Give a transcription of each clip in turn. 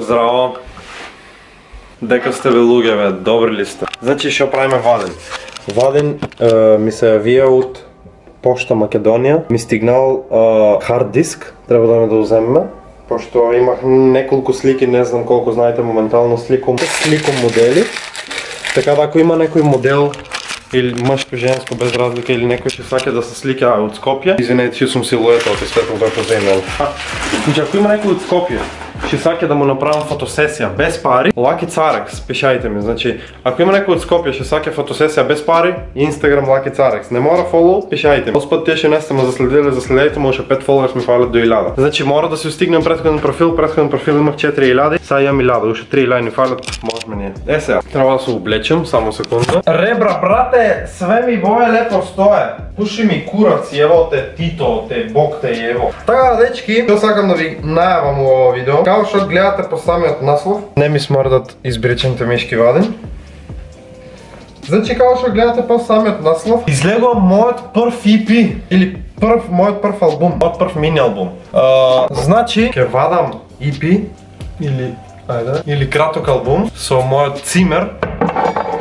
Здраво! Дека сте ви луѓе, бе, добри ли сте? Значи, што правиме ваден? Ваден ми се јавија од Пошта Македонија. Ми стигнал хард диск, треба да ме да уземеме. Пошто имах неколку слики, не знам колку знаете моментално сликом модели. Така да ако има некој модел или мъжко, женско, без разлика, или некој ќе саке да се слика од Скопје, извинете, што сум силуета од истетно тој поземен. Значи, ако има некој од Скопје, ќе саке да му направам фотосесија без пари, Лаки Царекс, пишајте ми. Значи, ако има некој од Скопје ќе саке фотосесија без пари, Instagram Лаки Царекс. Не мора фолоу, пишајте ми. Оспад тие што не сте ме заследиле, заследете му, уште 5 фоловерс ми фалат до 1000. Значи, мора да си устигнем претходен профил имах 4000, сега имам 1000, уште 3000 ни фалат, можеме ние. Сега, треба да се облечем, само секунда. Ребра, брате, све ми бое лепо стое. Пуши ми курац, ево те Тито, те Бог те ево. Така, дечки, што сакам да ви најавам у ова видео. Као што гледате по самиот наслов, не ми смрдат избричените мишки ваден. Значи, као што гледате по самиот наслов, излегува мојот прв EP, или мојот прв албум, мојот прв мини албум. Значи, ќе вадам EP, или краток албум, со мојот цимер,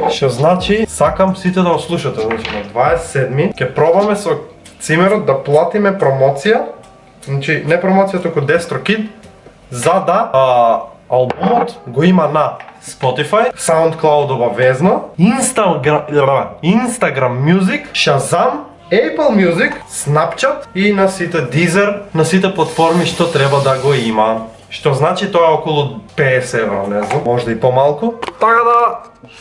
што значи, сакам сите да го слушате. Значи, на 27-ми ќе пробаме со цимерот да платиме промоција, значи, не промоција, туку DestroKid, за да албумот го има на Spotify, SoundCloud обавезно, Instagram Music, Shazam, Apple Music, Snapchat и на сите Deezer, на сите платформи што треба да го има. Што значи тоа е околу 50 евро, не знам, можда и помалку. Така да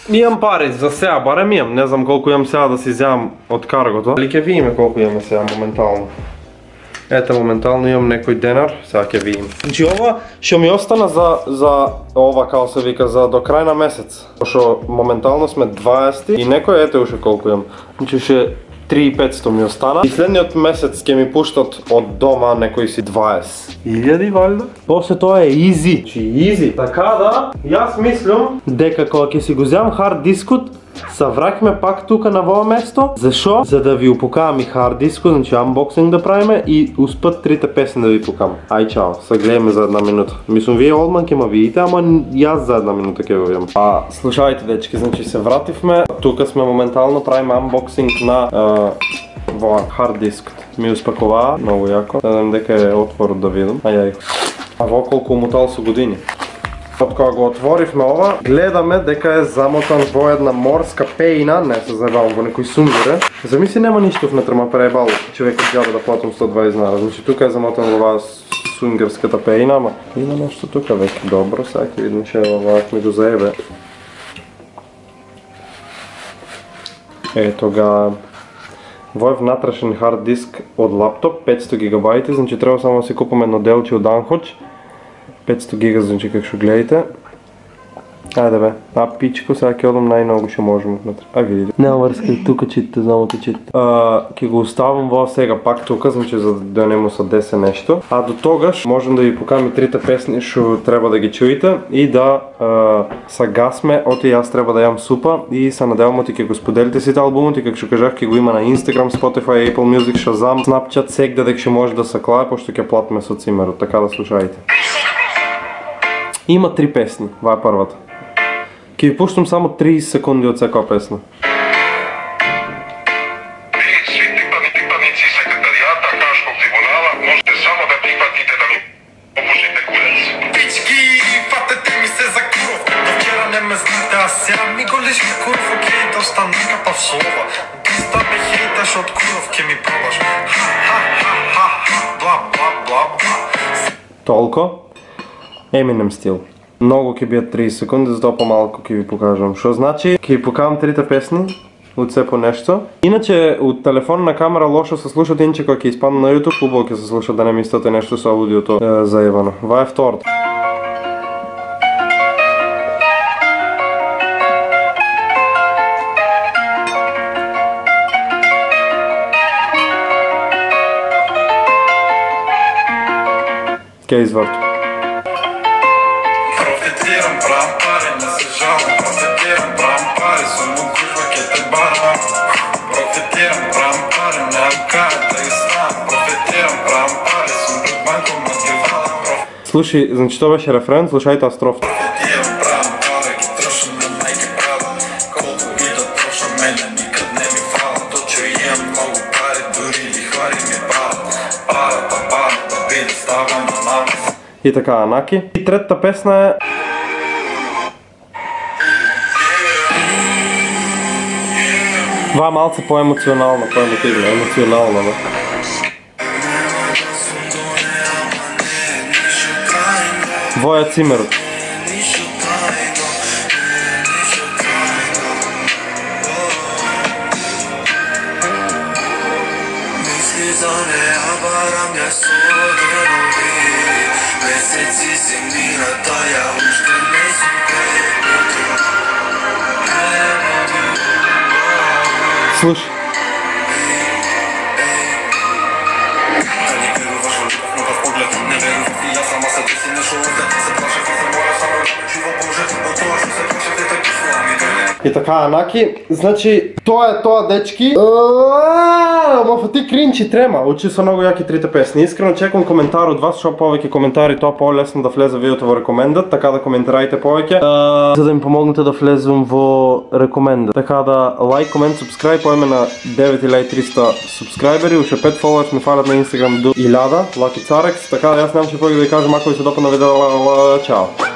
имам пари за сега, барем имам, не знам колку имам сега да си изјавам од каргото. Али ќе видиме колку имаме сега моментално. Ете, моментално имам некој денар, сега ќе видим. Значи ова што ми остана за ова, као се вика, за до крај на месец. Пошто моментално сме 20 и некој ете уште колку имам. Значи уште 3500 ми остана. И следниот месец ќе ми пуштат од дома некои си 20.000 валјда. После тоа е easy. Значи easy. Така да, јас мислам дека кога ќе си го земам хард дискот, се враќаме пак тука на во место. Зашо? За да ви упокавам и хард дискот, значи unboxing да правиме и успат трите песни да ви покам. Ај чао, се гледаме за една минута. Мислам вие одман ќе ме видите, ама јас за една минута ќе го видам. Слушајте дечки, значи се вративме. Тука сме моментално правиме unboxing на во хард дискот. Ми успакуваа, многу јако. Надам дека е отворот да видам. Ајај. А во колку умотал со години. Од кога го отворивме ова, гледаме дека е замотан во една морска пеина, не се заебавам, во некој сунгуре. Замисли нема ништо внатре, ма преебал човекот џабе да платам 120 динара. Значи тука е замотан во оваа сунгерската пеина, ама има нешто тука веќе добро, сега ќе видим че ова ми го заебе. Ето га. Во е внатрешен хард диск од лаптоп, 500 гигабајти, значи треба само да си купам едно делче од Unhotch. 500 гига, значи как што гледате. Ајде бе, пичко, сега ќе одам најмногу што можам внатре. Видите. Нема врска, тука читате, знамо те читате. Ќе го оставам во сега пак тука, значи за да не му се десе нешто. А до тогаш можам да ви покажам и трите песни што треба да ги чуете и да се гасме, оти јас треба да јам супа и се надевам оти ќе го споделите сите албумот и како што кажав ќе го има на Instagram, Spotify, Apple Music, Shazam, Snapchat, сегде дека ќе може да се клае пошто ќе платиме со цимерот, така да слушајте. Има 3 песни, ова е првата. Ќе ви пуштам само 30 секунди од секоја песна. Сви припадници секретаријата Хашког трибунала можете само да прифатите да ми опуштите курец. Пички, фатете ми се за куров. До вчера не ме знаете, а сега ми го лишите куров. Окей, доста некапа слова. Доста ме хейташ од куров, ке ми пробаш. Ха-ха-ха-ха, бла-бла-бла-бла. Толко. Eminem стил. Многу ќе биат 30 секунди, затоа помалку ќе ви покажам. Што значи, ќе ви покажам трите песни од се по нешто. Иначе, од телефонна камера лошо се слушат, иначе кога ќе испадна на YouTube, убаво ќе се слушат да не мислите нешто со аудиото заебано. Ова е второто. Ке изврто. Слушай, значи това беше рефрен, слушай тази строфа. И така, Анаки. И третата песна е... Това е малце по-емоционална, по-емотивна, емоционална, да. Воя Цимер. Слушай. И така, Анаки, значи, това дечки. Ма фати кринч и трема. Учи са много яки трите песни. Искрено чекам коментар от вас, защото повече коментари, то по-лесно да влезе видеото в рекоменда, така да коментирайте повече, за да ми помогнете да влезвам в рекоменда. Така да лайк, комент, субскрайб, поеме на 9300 субскрайбери, още 5 фолуърс ми фалят на Instagram до 1000, Lucky Carex, така да аз нямаше повече да ви кажем, ако ви се допа на видео, чао!